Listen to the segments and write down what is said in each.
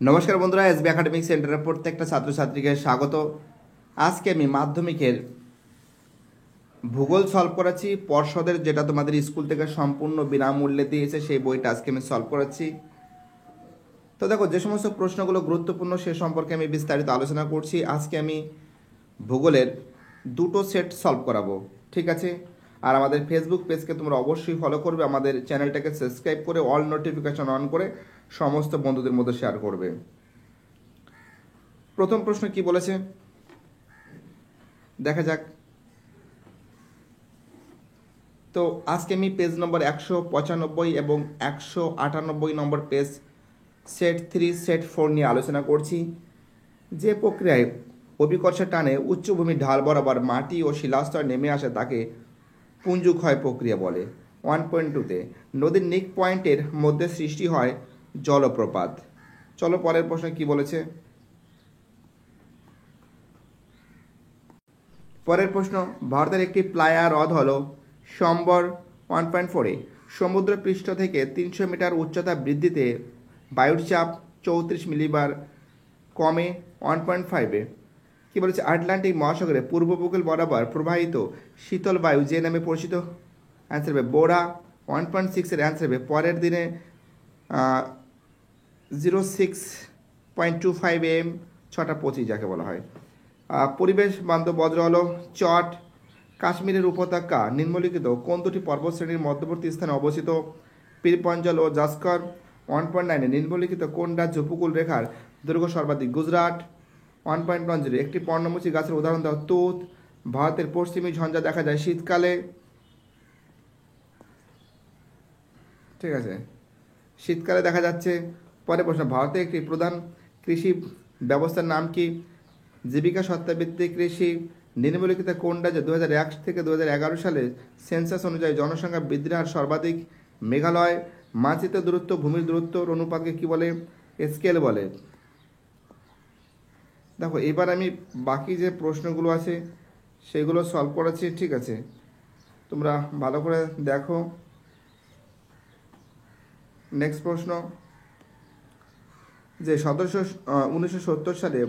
নমস্কার বন্ধুরা, SB academic সেন্টারের প্রত্যেকটা ছাত্রছাত্রীকে স্বাগত। আজকে আমি মাধ্যমিকের ভূগোল সলভ করাচ্ছি। পর্ষদের যেটা তোমাদের স্কুল থেকে সম্পূর্ণ বিনামূল্যে দিয়েছে সেই বইটা আজকে আমি সলভ করাচ্ছি। তো দেখো, যে সমস্ত প্রশ্নগুলো গুরুত্বপূর্ণ সে সম্পর্কে আমি বিস্তারিত আলোচনা করছি। আজকে আমি ভূগোলের দুটো সেট সলভ করাবো, ঠিক আছে? আর আমাদের ফেসবুক পেজকে তোমরা অবশ্যই ফলো করবে, আমাদের চ্যানেলটাকে সাবস্ক্রাইব করে অল নোটিফিকেশন অন করে সমস্ত বন্ধুদের মধ্যে শেয়ার করবে। প্রথম প্রশ্ন কি বলেছে দেখা যাক। তো আজকে আমি পেজ নম্বর 195 এবং 198 নম্বর পেজ সেট 3 সেট 4 নিয়ে আলোচনা করছি। যে প্রক্রিয়ায় অভিকর্ষের টানে উচ্চভূমির ঢাল বরাবর মাটি ও শিলাস্তর নেমে আসে তাকে পুঞ্জক্ষয় প্রক্রিয়া বলে। 1.2তে নদীর নিক পয়েন্টের মধ্যে সৃষ্টি হয় জলপ্রপাত। চলো পরের প্রশ্ন কি বলেছে। পরের প্রশ্ন, ভারতের একটি প্লায়া হ্রদ হল সম্বর। 1.4এ সমুদ্র পৃষ্ঠ থেকে 300 মিটার উচ্চতা বৃদ্ধিতে বায়ুর চাপ 34 মিলিবার কমে। 1.5এ কি বলেছে, আটলান্টিক মহাসাগরে পূর্ব উপকূল বরাবর প্রবাহিত শীতল বায়ু যে নামে পরিচিত। অ্যান্সার হবে বোরা। 1.6এর অ্যান্সার হবে পরের দিনে 06.25 AM 6:25 যাকে বলা হয়। পরিবেশ বান্ধব বজ্র হল চট। কাশ্মীরের উপত্যকা নিম্নলিখিত কোন দুটি পর্বতশ্রেণীর মধ্যবর্তী স্থানে অবস্থিত? পীরপঞ্জল ও জাস্কর। 1.9এ নিম্নলিখিত কোন রাজ্য উপকূল রেখার দৈর্ঘ্য সর্বাধিক? গুজরাট। 1.10 একটি পর্ণমোচী গাছের উদাহরণ দাও। তুঁত। ভারতের পশ্চিমী ঝঞ্ঝা দেখা যায় শীতকালে। ঠিক আছে, শীতকালে দেখা যাচ্ছে। পরের প্রশ্ন, ভারতের একটি প্রধান কৃষি ব্যবস্থার নাম কি? জীবিকা সত্তাভিত্তিক কৃষি। নিম্নলিখিত কোন রাজ্যে 2001 থেকে 2011 সালে সেন্সাস অনুযায়ী জনসংখ্যা বৃদ্ধির হার সর্বাধিক? মেঘালয়। মানচিত্র দূরত্ব ভূমির দূরত্বর অনুপাতকে কি বলে? স্কেল বলে। দেখো, এবার আমি বাকি যে প্রশ্নগুলো আছে সেগুলো সলভ করাচ্ছি, ঠিক আছে? তোমরা ভালো করে দেখো। নেক্সট প্রশ্ন, যে 1970 সালে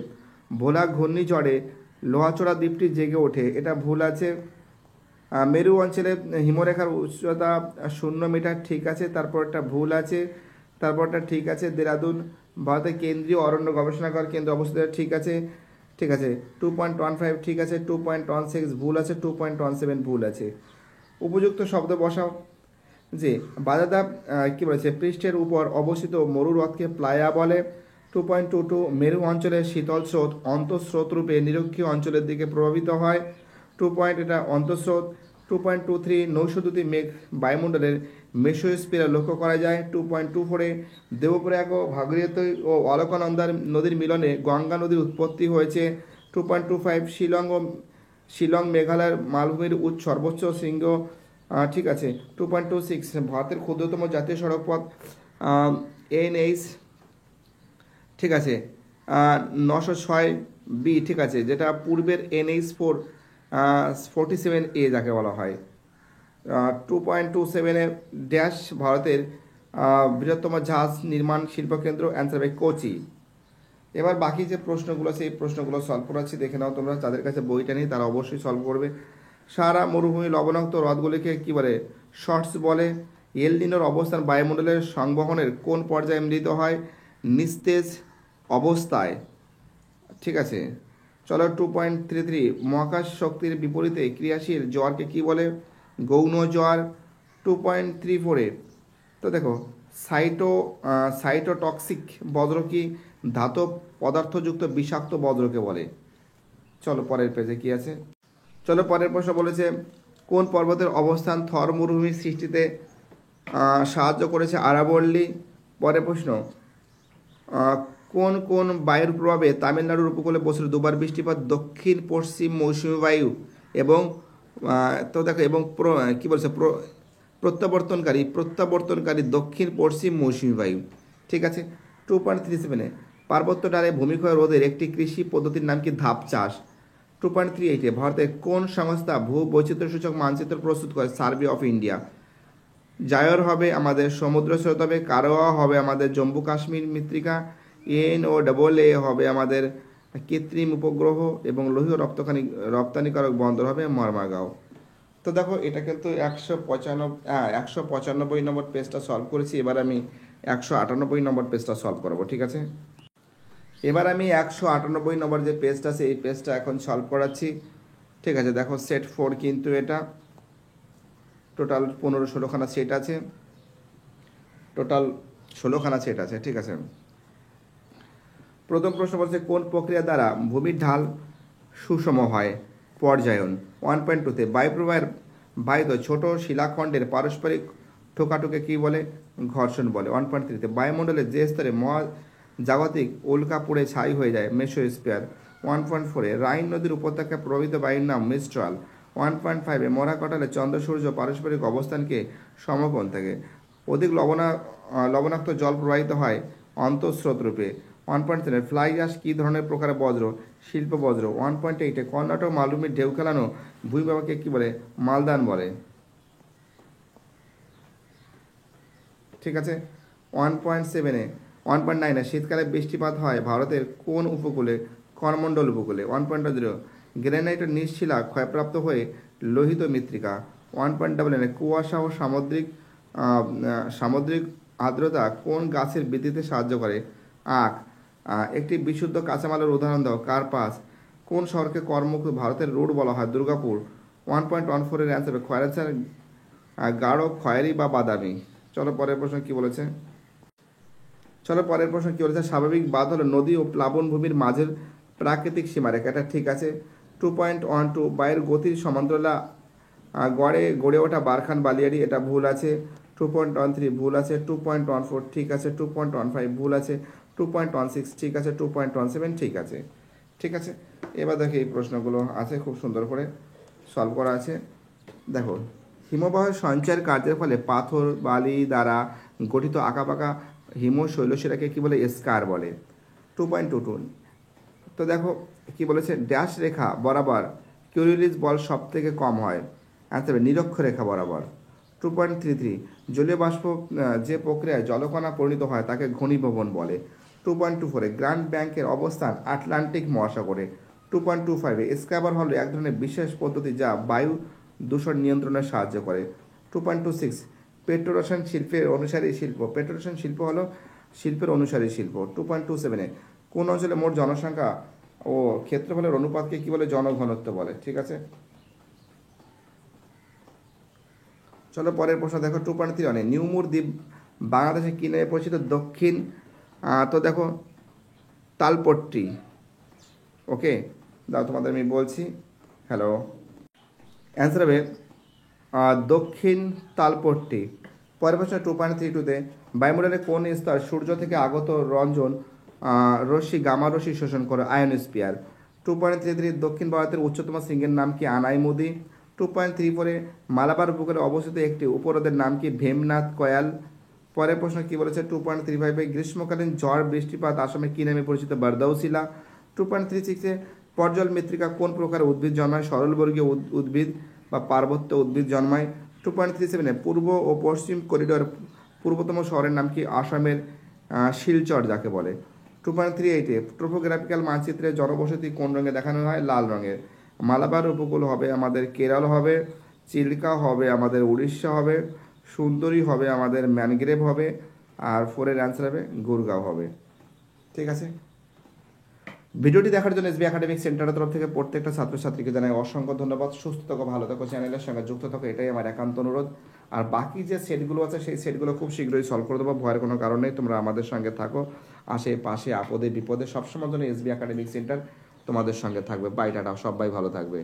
ভোলা ঘূর্ণিঝড়ে লোহাচড়া দ্বীপটি জেগে ওঠে, এটা ভুল আছে। মেরু অঞ্চলে হিমরেখার উচ্চতা 0 মিটার, ঠিক আছে। তারপরটা ভুল আছে। তারপরটা ঠিক আছে। দেরাদুন ভারতের কেন্দ্রীয় অরণ্য গবেষণাগার কেন্দ্র অবস্থিত, ঠিক আছে। ঠিক আছে। 2.15 ঠিক আছে। 2.16 ভুল আছে। 2.17 ভুল আছে। উপযুক্ত শব্দ বসাও। যে বাজাদা কি বলেছে, পৃষ্ঠের উপর অবস্থিত মরু হ্রদকে প্লায়া বলে। 2.22 মেরু অঞ্চলের শীতল স্রোত অন্তঃস্রোত রূপে নিরক্ষীয় অঞ্চলের দিকে প্রভাবিত হয়। এটা অন্তঃস্রোত। 2.23 নৈশদ্যুতি মেঘ বায়ুমণ্ডলের মেসোস্ফিয়ারে লক্ষ্য করা যায়। 2.24 দেবপ্রয়াগ ও ভাগীরথী ও অলকানন্দা নদীর মিলনে গঙ্গা নদীর উৎপত্তি হয়েছে। 2.25 শিলং মেঘালয়ের মালভূমির সর্বোচ্চ শৃঙ্গ, ঠিক আছে। 2.26 ভারতের ক্ষুদ্রতম জাতীয় সড়কপথ NH, ঠিক আছে। 906B, ঠিক আছে, যেটা পূর্বের NH4 47A যাকে বলা হয়। 2.27 ড্যাশ ভারতের বৃহত্তম জাহাজ নির্মাণ শিল্পকেন্দ্র। অ্যান্সার হবে কোচি। এবার বাকি যে প্রশ্নগুলো আছে এই প্রশ্নগুলো সলভ করাচ্ছি, দেখে নাও তোমরা। যাদের কাছে বইটা নেই তারা অবশ্যই সলভ করবে। সারা মরুভূমি লবণাক্ত হ্রদগুলিকে কী বলে? শর্টস বলে। এল নিনোর অবস্থান বায়ুমণ্ডলের সংবহনের কোন পর্যায়ে মিলিত হয়? নিস্তেজ অবস্থায়, ঠিক আছে। চলো 2.33 মহাকাশ শক্তির বিপরীতে ক্রিয়াশীল জ্বরকে কী বলে? গৌণ জ্বর। 2.34 তো দেখো, সাইটোটক্সিক বজ্র কি? ধাতব পদার্থযুক্ত বিষাক্ত বজ্রকে বলে। চলো পরের পেজে কি আছে। চলো পরের প্রশ্ন বলেছে, কোন পর্বতের অবস্থান থর মরুভূমির সৃষ্টিতে সাহায্য করেছে? আরাবল্লী। পরের প্রশ্ন, কোন কোন বায়ুর প্রভাবে তামিলনাড়ুর উপকূলে বছরে দুবার বৃষ্টিপাত? দক্ষিণ পশ্চিম মৌসুমী বায়ু এবং তো দেখো এবং কী বলছে, প্রত্যাবর্তনকারী দক্ষিণ পশ্চিম মৌসুমী বায়ু, ঠিক আছে। 2.37 পার্বত্য ডালে ভূমিক্ষয় রোধের একটি কৃষি পদ্ধতির নাম কি? ধাপ চাষ। 2.38 ভারতের কোন সংস্থা ভূ বৈচিত্র্যসূচক মানচিত্র প্রস্তুত করে? Survey of India. জায়র হবে আমাদের সমুদ্র স্রোত হবে। কারোয়া হবে আমাদের জম্মু কাশ্মীর মৃত্তিকা। NOAA হবে আমাদের কৃত্রিম উপগ্রহ, এবং লোহীয় রপ্তানিকারক বন্দর হবে মর্মাগাঁও। তো দেখো এটা কিন্তু 195 নম্বর পেজটা সলভ করেছি। এবার আমি 198 নম্বর পেজটা সলভ করবো, ঠিক আছে। এবার আমি 198 নম্বর যে পেজটা আছে এই পেজটা এখন সলভ করাচ্ছি, ঠিক আছে। দেখো সেট 4 কিন্তু এটা টোটাল 15-16খানা সেট আছে, টোটাল 16খানা সেট আছে, ঠিক আছে। প্রথম প্রশ্ন বলছে কোন প্রক্রিয়া দ্বারা ভূমির ঢাল সুষম হয়? পর্যায়ন। 1.2-তে বায়ুপ্রবাহের বায়ুত ছোট শিলাখণ্ডের পারস্পরিক ঠোকাঠুকে কী বলে? ঘর্ষণ বলে। 1.3-তে বায়ুমণ্ডলের যে স্তরে মহাজাগতিক উল্কা পুড়ে ছাই হয়ে যায় মেসোস্ফিয়ার। 1.4-এ রাইন নদীর উপত্যকায় প্রবাহিত বায়ুর নাম মিস্ট্রাল। 1.5-এ মরা কাঁঠালে চন্দ্র সূর্য পারস্পরিক অবস্থানকে সমকোণ থাকে। অধিক লবণাক্ত জল প্রবাহিত হয় অন্তঃস্রোত রূপে। 1.3-এ ফ্লাই অ্যাশ কী ধরনের প্রকারের বজ্র? শিল্প বজ্র। 1.8-এ কর্ণাটক মালভূমির ঢেউ খেলানো ভূমিভাগকে কী বলে? মালদান বলে, ঠিক আছে। 1.9-এ শীতকালে বৃষ্টিপাত হয় ভারতের কোন উপকূলে? করমণ্ডল উপকূলে। 1.0 গ্রানাইটের নিঃশিলা ক্ষয়প্রাপ্ত হয়ে লোহিত মৃত্তিকা। 1.9-এ কুয়াশা ও সামুদ্রিক আর্দ্রতা কোন গাছের বৃদ্ধিতে সাহায্য করে? আখ। একটি বিশুদ্ধ কাঁচামালের উদাহরণ দাও। কার্পাস। কোন শহরকে করমুক্ত ভারতের রোড বলা হয়? দুর্গাপুর। 1.14-এর অ্যান্সার খয়রাচার গাঢ় খয়েরি বা বাদামি। চলো পরের প্রশ্ন কি বলেছে। স্বাভাবিক বাঁধ হলো নদী ও প্লাবনভূমির মাঝের প্রাকৃতিক সীমারেখা, এটা ঠিক আছে। 2.12 বায়ুর গতির সমান্তরাল গড়ে ওঠা বারখান বালিয়াড়ি, এটা ভুল আছে। 2.13 ভুল আছে। 2.14 ঠিক আছে। 2.15 ভুল আছে। 2.16 ঠিক আছে। 2.17 ঠিক আছে, ঠিক আছে। এবার দেখো এই প্রশ্নগুলো আছে খুব সুন্দর করে সলভ করা আছে। দেখো হিমবাহের সঞ্চয়ের কার্যের ফলে পাথর বালি দ্বারা গঠিত আঁকাবাঁকা হিমশৈলশিরাকে কী বলে? স্কার বলে। 2.22 তো দেখো কি বলেছে, ড্যাশ রেখা বরাবর কিউরিলিজ বল সব থেকে কম হয়? অ্যান্সার নিরক্ষরেখা বরাবর। 2.33 জলীয় বাষ্প যে প্রক্রিয়ায় জলকণা পরিণত হয় তাকে ঘনীভবন বলে। 2.24 গ্র্যান্ড ব্যাংকের অবস্থান আটলান্টিক মহাসাগরে। 2.25 স্ক্যাবার হল এক ধরনের বিশেষ পদ্ধতি যা বায়ু দূষণ নিয়ন্ত্রণে সাহায্য করে। 2.26 পেট্রোরসায়ন শিল্পের অনুসারী শিল্প। পেট্রোরসায়ন শিল্প হলো শিল্পের অনুসারী শিল্প। 2.27 কোন অঞ্চলে মোট জনসংখ্যা ও ক্ষেত্রফলের অনুপাতকে কি বলে? জনঘনত্ব বলে, ঠিক আছে। চলো পরের প্রশ্ন দেখো। 2.3 নিউমুর দ্বীপ বাংলাদেশে কি নামে পরিচিত? দক্ষিণ তো দেখো তালপট্টি। ওকে দাও তোমাদের আমি বলছি। হ্যালো, অ্যান্সার হবে দক্ষিণ তালপট্টি। পরের প্রশ্ন 2.32-তে বায়ুমণ্ডলে কোন স্তর সূর্য থেকে আগত রঞ্জন রশ্মি গামা রশ্মি শোষণ করে? আয়োনোস্ফিয়ার। 2.33 দক্ষিণ ভারতের উচ্চতম শৃঙ্গের নাম কি? আনাইমুদি। 2.34 মালাবার উপকূলে অবস্থিত একটি উপহ্রদের নাম কি? ভীমনাথ কয়াল। পরের প্রশ্ন কি বলেছে? 2.35 গ্রীষ্মকালীন ঝড় বৃষ্টিপাত আসামে কি নামে পরিচিত? বারদাউসিলা। 2.36 পর্জল মৃত্তিকা কোন প্রকার উদ্ভিদ জন্মায়? সরলবর্গীয় উদ্ভিদ বা পার্বত্য উদ্ভিদ জন্মায়। 2.37 পূর্ব ও পশ্চিম করিডোর পূর্বতম শহরের নাম কি? আসামের শিলচর যাকে বলে। 2.38 টোপোগ্রাফিক্যাল মানচিত্রে জনবসতি কোন রঙে দেখানো হয়? লাল রঙের। মালাবার উপকূল হবে আমাদের কেরল হবে, চিল্কা হবে আমাদের উড়িষ্যা হবে, সুন্দরী হবে আমাদের ম্যানগ্রেভ হবে, আর 4-এর অ্যান্সার হবে গুরগাঁও হবে, ঠিক আছে। ভিডিওটি দেখার জন্য এসবি একাডেমিক সেন্টারের তরফ থেকে প্রত্যেকটা ছাত্রছাত্রীকে জানাই অসংখ্য ধন্যবাদ। সুস্থ থাকো, ভালো থাকো, চ্যানেলের সঙ্গে যুক্ত থাকো, এটাই আমার একান্ত অনুরোধ। আর বাকি যে সেটগুলো আছে সেই সেটগুলো খুব শীঘ্রই সলভ করে দেবো, ভয়ের কোনো কারণ নেই। তোমরা আমাদের সঙ্গে থাকো, আশেপাশে আপদে বিপদে সবসময় জন্য এসবি একাডেমিক সেন্টার তোমাদের সঙ্গে থাকবে। বাই টাটা, সবাই ভালো থাকবে।